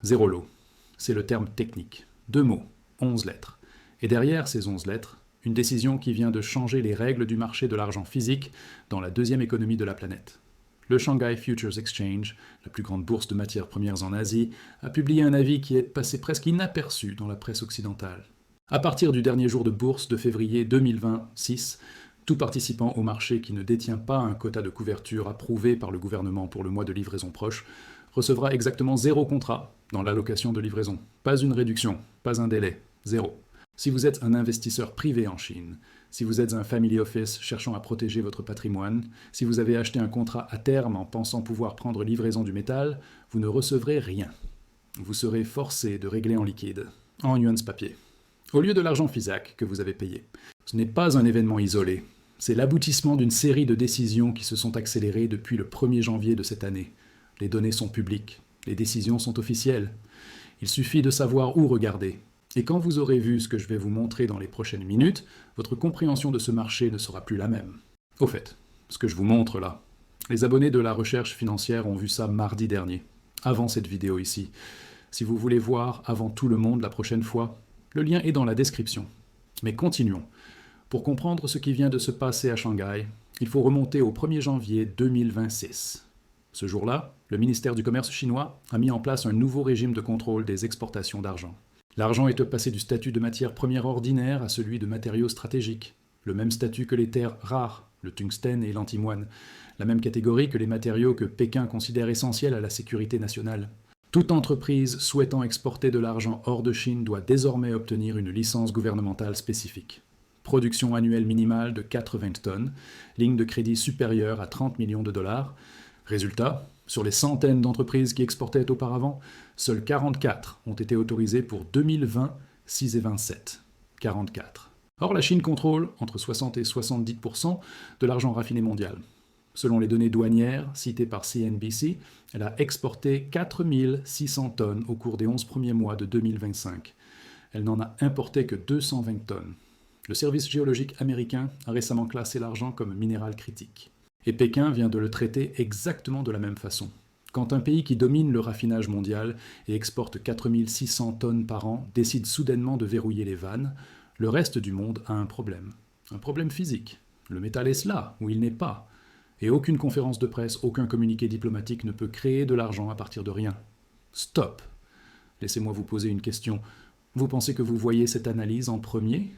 Zéro lot, c'est le terme technique. 2 mots, 11 lettres. Et derrière ces 11 lettres, une décision qui vient de changer les règles du marché de l'argent physique dans la deuxième économie de la planète. Le Shanghai Futures Exchange, la plus grande bourse de matières premières en Asie, a publié un avis qui est passé presque inaperçu dans la presse occidentale. À partir du dernier jour de bourse de février 2026, tout participant au marché qui ne détient pas un quota de couverture approuvé par le gouvernement pour le mois de livraison proche recevra exactement 0 contrat dans l'allocation de livraison. Pas une réduction, pas un délai, 0. Si vous êtes un investisseur privé en Chine, si vous êtes un family office cherchant à protéger votre patrimoine, si vous avez acheté un contrat à terme en pensant pouvoir prendre livraison du métal, vous ne recevrez rien. Vous serez forcé de régler en liquide, en yuans papier, au lieu de l'argent physique que vous avez payé. Ce n'est pas un événement isolé. C'est l'aboutissement d'une série de décisions qui se sont accélérées depuis le 1er janvier de cette année. Les données sont publiques, les décisions sont officielles. Il suffit de savoir où regarder. Et quand vous aurez vu ce que je vais vous montrer dans les prochaines minutes, votre compréhension de ce marché ne sera plus la même. Au fait, ce que je vous montre là, les abonnés de la recherche financière ont vu ça mardi dernier, avant cette vidéo ici. Si vous voulez voir avant tout le monde la prochaine fois, le lien est dans la description. Mais continuons. Pour comprendre ce qui vient de se passer à Shanghai, il faut remonter au 1er janvier 2026. Ce jour-là, le ministère du Commerce chinois a mis en place un nouveau régime de contrôle des exportations d'argent. L'argent est passé du statut de matière première ordinaire à celui de matériaux stratégiques, le même statut que les terres rares, le tungstène et l'antimoine, la même catégorie que les matériaux que Pékin considère essentiels à la sécurité nationale. Toute entreprise souhaitant exporter de l'argent hors de Chine doit désormais obtenir une licence gouvernementale spécifique. Production annuelle minimale de 80 tonnes, ligne de crédit supérieure à 30 millions de dollars. Résultat, sur les centaines d'entreprises qui exportaient auparavant, seules 44 ont été autorisées pour 2020, 6 et 27. 44. Or, la Chine contrôle entre 60 et 70% de l'argent raffiné mondial. Selon les données douanières citées par CNBC, elle a exporté 4600 tonnes au cours des 11 premiers mois de 2025. Elle n'en a importé que 220 tonnes. Le service géologique américain a récemment classé l'argent comme minéral critique. Et Pékin vient de le traiter exactement de la même façon. Quand un pays qui domine le raffinage mondial et exporte 4600 tonnes par an décide soudainement de verrouiller les vannes, le reste du monde a un problème. Un problème physique. Le métal est là, où il n'est pas. Et aucune conférence de presse, aucun communiqué diplomatique ne peut créer de l'argent à partir de rien. Stop! Laissez-moi vous poser une question. Vous pensez que vous voyez cette analyse en premier?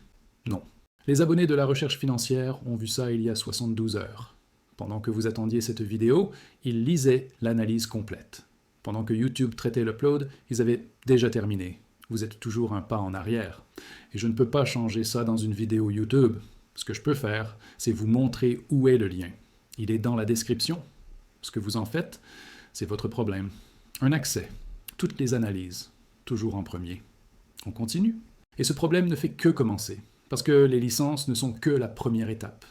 Non. Les abonnés de la recherche financière ont vu ça il y a 72 heures. Pendant que vous attendiez cette vidéo, ils lisaient l'analyse complète. Pendant que YouTube traitait l'upload, ils avaient déjà terminé. Vous êtes toujours un pas en arrière. Et je ne peux pas changer ça dans une vidéo YouTube. Ce que je peux faire, c'est vous montrer où est le lien. Il est dans la description. Ce que vous en faites, c'est votre problème. Un accès. Toutes les analyses. Toujours en premier. On continue. Et ce problème ne fait que commencer. Parce que les licences ne sont que la première étape.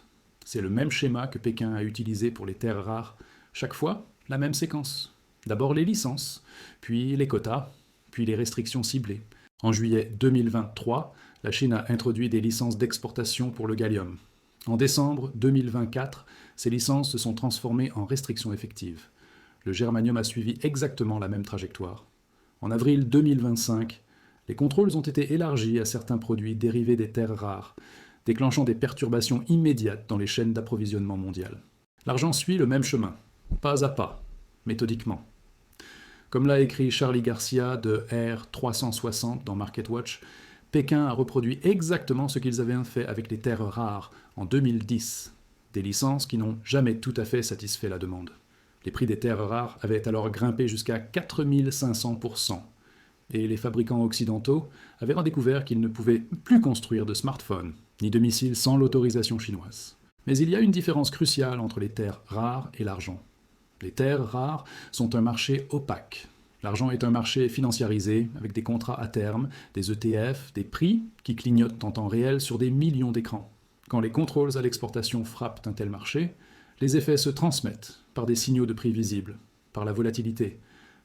C'est le même schéma que Pékin a utilisé pour les terres rares. Chaque fois, la même séquence. D'abord les licences, puis les quotas, puis les restrictions ciblées. En juillet 2023, la Chine a introduit des licences d'exportation pour le gallium. En décembre 2024, ces licences se sont transformées en restrictions effectives. Le germanium a suivi exactement la même trajectoire. En avril 2025, les contrôles ont été élargis à certains produits dérivés des terres rares, déclenchant des perturbations immédiates dans les chaînes d'approvisionnement mondiales. L'argent suit le même chemin, pas à pas, méthodiquement. Comme l'a écrit Charlie Garcia de R360 dans MarketWatch, Pékin a reproduit exactement ce qu'ils avaient fait avec les terres rares en 2010, des licences qui n'ont jamais tout à fait satisfait la demande. Les prix des terres rares avaient alors grimpé jusqu'à 4500%. Et les fabricants occidentaux avaient découvert qu'ils ne pouvaient plus construire de smartphones, ni de missiles sans l'autorisation chinoise. Mais il y a une différence cruciale entre les terres rares et l'argent. Les terres rares sont un marché opaque. L'argent est un marché financiarisé, avec des contrats à terme, des ETF, des prix qui clignotent en temps réel sur des millions d'écrans. Quand les contrôles à l'exportation frappent un tel marché, les effets se transmettent par des signaux de prix visibles, par la volatilité,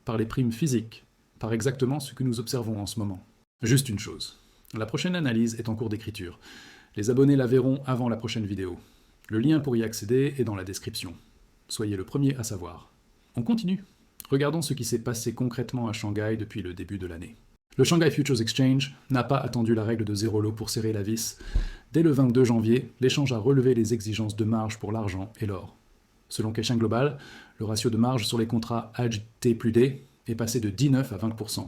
par les primes physiques, par exactement ce que nous observons en ce moment. Juste une chose, la prochaine analyse est en cours d'écriture. Les abonnés la verront avant la prochaine vidéo. Le lien pour y accéder est dans la description. Soyez le premier à savoir. On continue. Regardons ce qui s'est passé concrètement à Shanghai depuis le début de l'année. Le Shanghai Futures Exchange n'a pas attendu la règle de zéro lot pour serrer la vis. Dès le 22 janvier, l'échange a relevé les exigences de marge pour l'argent et l'or. Selon Caixin Global, le ratio de marge sur les contrats HT+D est passé de 19 à 20%.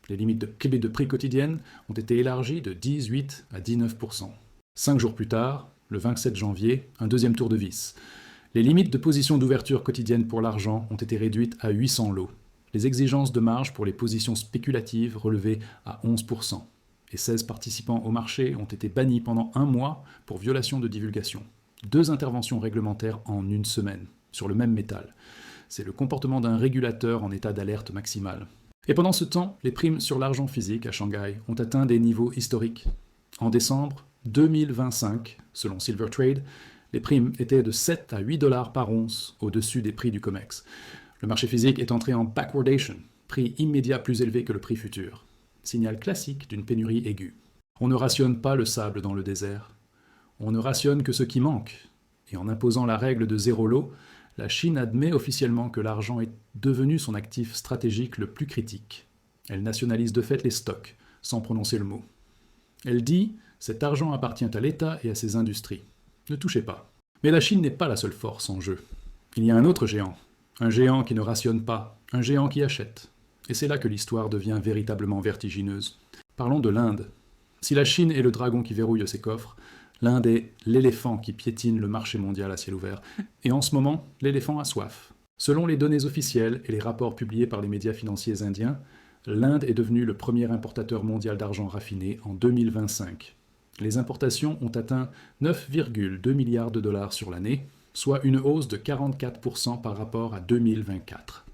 Les limites de prix quotidiennes ont été élargies de 18 à 19%. 5 jours plus tard, le 27 janvier, un deuxième tour de vis. Les limites de position d'ouverture quotidienne pour l'argent ont été réduites à 800 lots. Les exigences de marge pour les positions spéculatives relevées à 11%. Et 16 participants au marché ont été bannis pendant un mois pour violation de divulgation. 2 interventions réglementaires en une semaine, sur le même métal. C'est le comportement d'un régulateur en état d'alerte maximale. Et pendant ce temps, les primes sur l'argent physique à Shanghai ont atteint des niveaux historiques. En décembre 2025, selon Silver Trade, les primes étaient de 7 à 8 $ par once au-dessus des prix du COMEX. Le marché physique est entré en backwardation, prix immédiat plus élevé que le prix futur. Signal classique d'une pénurie aiguë. On ne rationne pas le sable dans le désert. On ne rationne que ce qui manque. Et en imposant la règle de zéro lot, la Chine admet officiellement que l'argent est devenu son actif stratégique le plus critique. Elle nationalise de fait les stocks, sans prononcer le mot. Elle dit « cet argent appartient à l'État et à ses industries. Ne touchez pas ». Mais la Chine n'est pas la seule force en jeu. Il y a un autre géant. Un géant qui ne rationne pas, un géant qui achète. Et c'est là que l'histoire devient véritablement vertigineuse. Parlons de l'Inde. Si la Chine est le dragon qui verrouille ses coffres, l'Inde est l'éléphant qui piétine le marché mondial à ciel ouvert. Et en ce moment, l'éléphant a soif. Selon les données officielles et les rapports publiés par les médias financiers indiens, l'Inde est devenue le premier importateur mondial d'argent raffiné en 2025. Les importations ont atteint 9,2 milliards de dollars sur l'année, soit une hausse de 44% par rapport à 2024.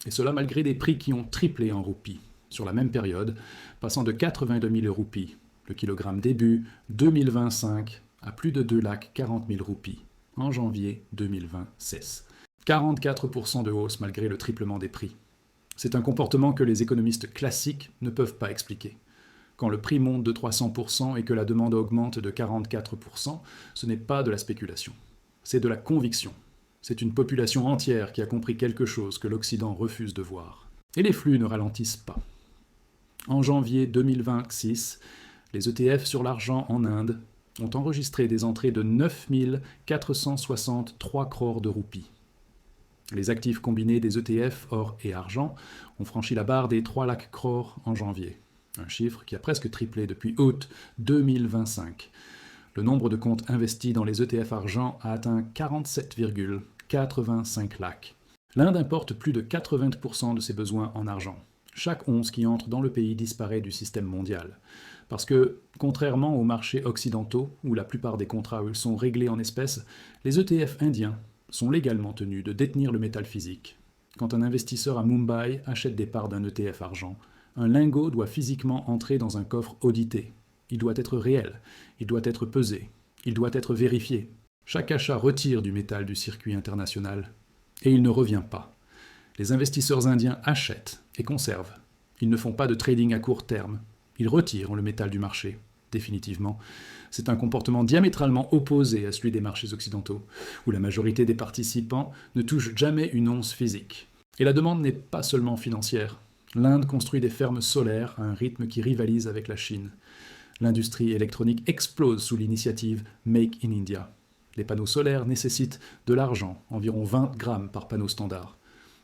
Et cela malgré des prix qui ont triplé en roupies sur la même période, passant de 82 000 roupies, le kilogramme début 2025, à plus de 2 40 000 roupies en janvier 2026. 44% de hausse malgré le triplement des prix. C'est un comportement que les économistes classiques ne peuvent pas expliquer. Quand le prix monte de 300% et que la demande augmente de 44%, ce n'est pas de la spéculation. C'est de la conviction. C'est une population entière qui a compris quelque chose que l'Occident refuse de voir. Et les flux ne ralentissent pas. En janvier 2026, les ETF sur l'argent en Inde ont enregistré des entrées de 9 463 crores de roupies. Les actifs combinés des ETF or et argent ont franchi la barre des 3 lakhs crores en janvier, un chiffre qui a presque triplé depuis août 2025. Le nombre de comptes investis dans les ETF argent a atteint 47,85 lakhs. L'Inde importe plus de 80% de ses besoins en argent. Chaque once qui entre dans le pays disparaît du système mondial. Parce que, contrairement aux marchés occidentaux, où la plupart des contrats sont réglés en espèces, les ETF indiens sont légalement tenus de détenir le métal physique. Quand un investisseur à Mumbai achète des parts d'un ETF argent, un lingot doit physiquement entrer dans un coffre audité. Il doit être réel, il doit être pesé, il doit être vérifié. Chaque achat retire du métal du circuit international, et il ne revient pas. Les investisseurs indiens achètent et conservent. Ils ne font pas de trading à court terme. Ils retirent le métal du marché, définitivement. C'est un comportement diamétralement opposé à celui des marchés occidentaux, où la majorité des participants ne touchent jamais une once physique. Et la demande n'est pas seulement financière. L'Inde construit des fermes solaires à un rythme qui rivalise avec la Chine. L'industrie électronique explose sous l'initiative Make in India. Les panneaux solaires nécessitent de l'argent, environ 20 grammes par panneau standard.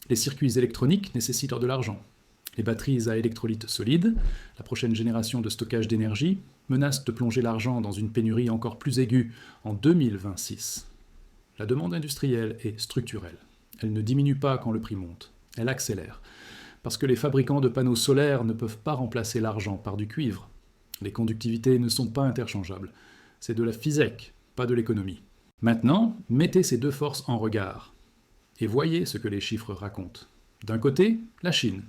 Les circuits électroniques nécessitent de l'argent. Les batteries à électrolyte solide, la prochaine génération de stockage d'énergie, menacent de plonger l'argent dans une pénurie encore plus aiguë en 2026. La demande industrielle est structurelle. Elle ne diminue pas quand le prix monte. Elle accélère. Parce que les fabricants de panneaux solaires ne peuvent pas remplacer l'argent par du cuivre. Les conductivités ne sont pas interchangeables. C'est de la physique, pas de l'économie. Maintenant, mettez ces deux forces en regard. Et voyez ce que les chiffres racontent. D'un côté, la Chine,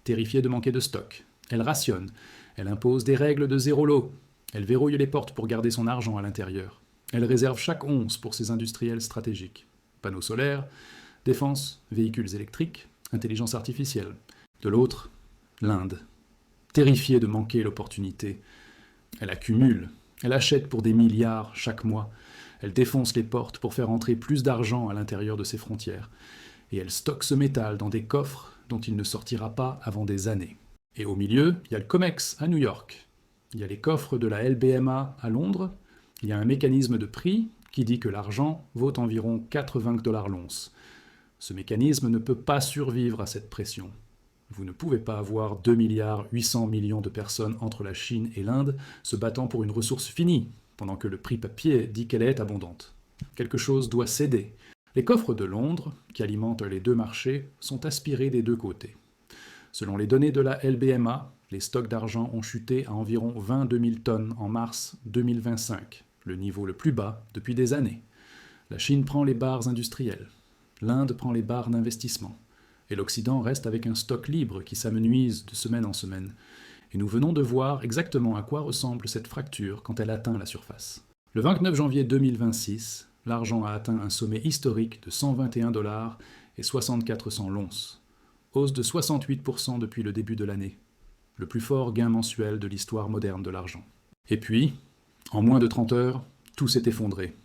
terrifiée de manquer de stock. Elle rationne. Elle impose des règles de zéro lot. Elle verrouille les portes pour garder son argent à l'intérieur. Elle réserve chaque once pour ses industriels stratégiques. Panneaux solaires, défense, véhicules électriques, intelligence artificielle. De l'autre, l'Inde. Terrifiée de manquer l'opportunité. Elle accumule. Elle achète pour des milliards chaque mois. Elle défonce les portes pour faire entrer plus d'argent à l'intérieur de ses frontières. Et elle stocke ce métal dans des coffres dont il ne sortira pas avant des années. Et au milieu, il y a le COMEX à New York. Il y a les coffres de la LBMA à Londres. Il y a un mécanisme de prix qui dit que l'argent vaut environ 80 $ l'once. Ce mécanisme ne peut pas survivre à cette pression. Vous ne pouvez pas avoir 2 800 millions de personnes entre la Chine et l'Inde se battant pour une ressource finie, pendant que le prix papier dit qu'elle est abondante. Quelque chose doit céder. Les coffres de Londres, qui alimentent les deux marchés, sont aspirés des deux côtés. Selon les données de la LBMA, les stocks d'argent ont chuté à environ 22 000 tonnes en mars 2025, le niveau le plus bas depuis des années. La Chine prend les barres industrielles. L'Inde prend les barres d'investissement. Et l'Occident reste avec un stock libre qui s'amenuise de semaine en semaine. Et nous venons de voir exactement à quoi ressemble cette fracture quand elle atteint la surface. Le 29 janvier 2026, l'argent a atteint un sommet historique de 121 $ et 64 cents l'once, hausse de 68% depuis le début de l'année, le plus fort gain mensuel de l'histoire moderne de l'argent. Et puis, en moins de 30 heures, tout s'est effondré.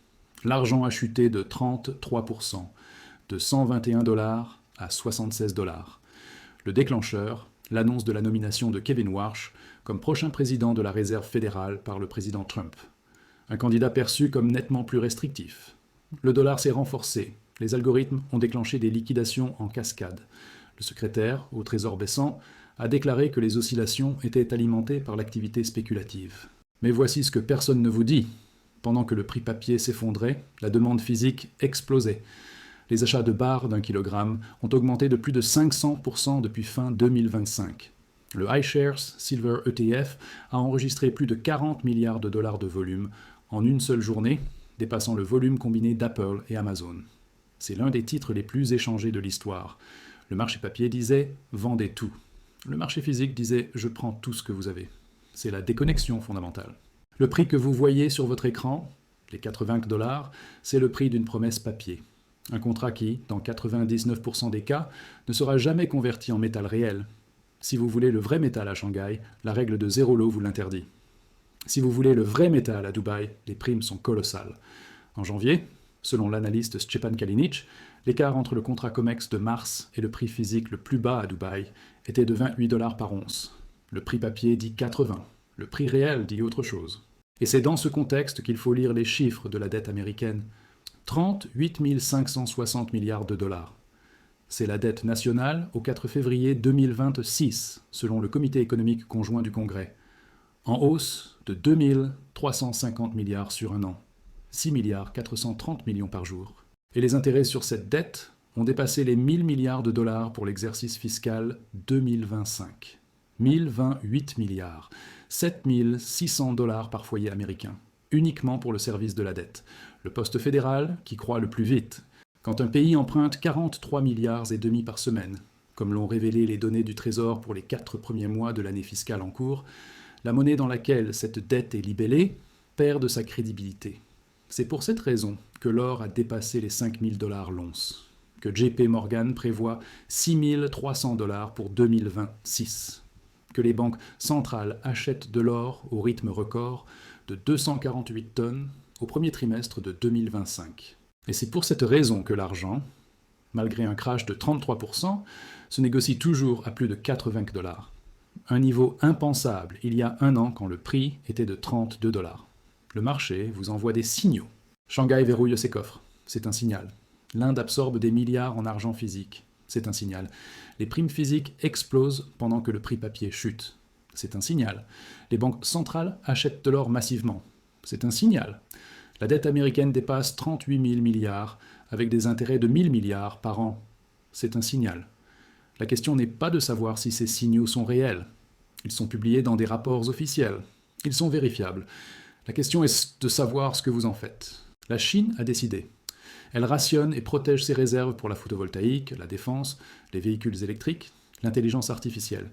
L'argent a chuté de 33%, de 121 $ à 76 $. Le déclencheur, l'annonce de la nomination de Kevin Warsh comme prochain président de la Réserve fédérale par le président Trump. Un candidat perçu comme nettement plus restrictif. Le dollar s'est renforcé. Les algorithmes ont déclenché des liquidations en cascade. Le secrétaire, au trésor baissant, a déclaré que les oscillations étaient alimentées par l'activité spéculative. Mais voici ce que personne ne vous dit. Pendant que le prix papier s'effondrait, la demande physique explosait. Les achats de barres d'1 kilogramme ont augmenté de plus de 500% depuis fin 2025. Le iShares Silver ETF a enregistré plus de 40 milliards de dollars de volume en une seule journée, dépassant le volume combiné d'Apple et Amazon. C'est l'un des titres les plus échangés de l'histoire. Le marché papier disait « vendez tout ». Le marché physique disait « je prends tout ce que vous avez ». C'est la déconnexion fondamentale. Le prix que vous voyez sur votre écran, les 80 $, c'est le prix d'une promesse papier. Un contrat qui, dans 99% des cas, ne sera jamais converti en métal réel. Si vous voulez le vrai métal à Shanghai, la règle de zéro lot vous l'interdit. Si vous voulez le vrai métal à Dubaï, les primes sont colossales. En janvier, selon l'analyste Stepan Kalinic, l'écart entre le contrat COMEX de mars et le prix physique le plus bas à Dubaï était de 28 $ par once. Le prix papier dit 80, le prix réel dit autre chose. Et c'est dans ce contexte qu'il faut lire les chiffres de la dette américaine. 38 560 milliards de dollars. C'est la dette nationale au 4 février 2026, selon le Comité économique conjoint du Congrès, en hausse de 2 350 milliards sur un an, 6 430 millions par jour. Et les intérêts sur cette dette ont dépassé les 1 000 milliards de dollars pour l'exercice fiscal 2025. 1028 milliards, 7 600 $ par foyer américain, uniquement pour le service de la dette. Le poste fédéral qui croît le plus vite. Quand un pays emprunte 43 milliards et demi par semaine, comme l'ont révélé les données du Trésor pour les 4 premiers mois de l'année fiscale en cours, la monnaie dans laquelle cette dette est libellée perd de sa crédibilité. C'est pour cette raison que l'or a dépassé les 5 000 $ l'once, que JP Morgan prévoit 6 300 $ pour 2026, que les banques centrales achètent de l'or au rythme record de 248 tonnes au premier trimestre de 2025. Et c'est pour cette raison que l'argent, malgré un crash de 33%, se négocie toujours à plus de 80 $. Un niveau impensable il y a un an quand le prix était de 32 $. Le marché vous envoie des signaux. Shanghai verrouille ses coffres, c'est un signal. L'Inde absorbe des milliards en argent physique, c'est un signal. Les primes physiques explosent pendant que le prix papier chute, c'est un signal. Les banques centrales achètent de l'or massivement, c'est un signal. La dette américaine dépasse 38 000 milliards avec des intérêts de 1 000 milliards par an, c'est un signal. La question n'est pas de savoir si ces signaux sont réels. Ils sont publiés dans des rapports officiels. Ils sont vérifiables. La question est de savoir ce que vous en faites. La Chine a décidé. Elle rationne et protège ses réserves pour la photovoltaïque, la défense, les véhicules électriques, l'intelligence artificielle.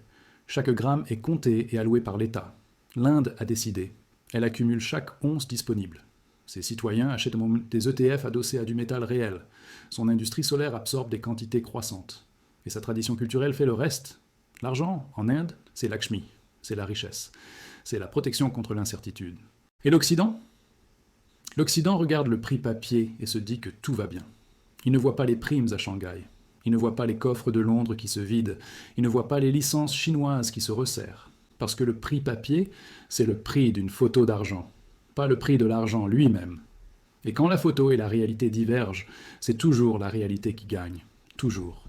Chaque gramme est compté et alloué par l'État. L'Inde a décidé. Elle accumule chaque once disponible. Ses citoyens achètent des ETF adossés à du métal réel. Son industrie solaire absorbe des quantités croissantes. Et sa tradition culturelle fait le reste. L'argent, en Inde, c'est Lakshmi, c'est la richesse. C'est la protection contre l'incertitude. Et l'Occident ? L'Occident regarde le prix papier et se dit que tout va bien. Il ne voit pas les primes à Shanghai. Il ne voit pas les coffres de Londres qui se vident. Il ne voit pas les licences chinoises qui se resserrent. Parce que le prix papier, c'est le prix d'une photo d'argent, pas le prix de l'argent lui-même. Et quand la photo et la réalité divergent, c'est toujours la réalité qui gagne. Toujours.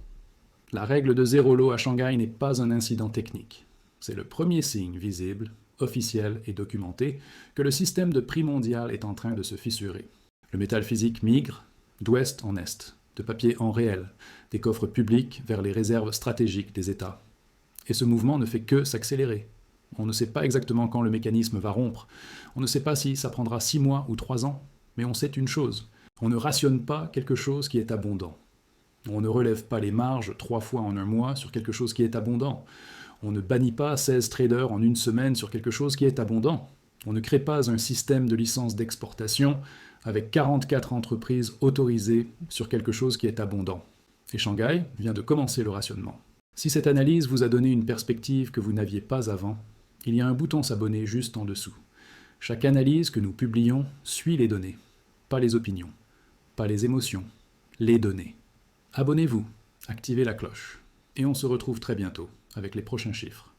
La règle de zéro lot à Shanghai n'est pas un incident technique. C'est le premier signe visible, officiel et documenté que le système de prix mondial est en train de se fissurer. Le métal physique migre d'ouest en est, de papier en réel, des coffres publics vers les réserves stratégiques des États. Et ce mouvement ne fait que s'accélérer. On ne sait pas exactement quand le mécanisme va rompre. On ne sait pas si ça prendra 6 mois ou 3 ans. Mais on sait une chose, on ne rationne pas quelque chose qui est abondant. On ne relève pas les marges 3 fois en un mois sur quelque chose qui est abondant. On ne bannit pas 16 traders en une semaine sur quelque chose qui est abondant. On ne crée pas un système de licence d'exportation avec 44 entreprises autorisées sur quelque chose qui est abondant. Et Shanghai vient de commencer le rationnement. Si cette analyse vous a donné une perspective que vous n'aviez pas avant, il y a un bouton s'abonner juste en dessous. Chaque analyse que nous publions suit les données, pas les opinions, pas les émotions, les données. Abonnez-vous, activez la cloche, et on se retrouve très bientôt avec les prochains chiffres.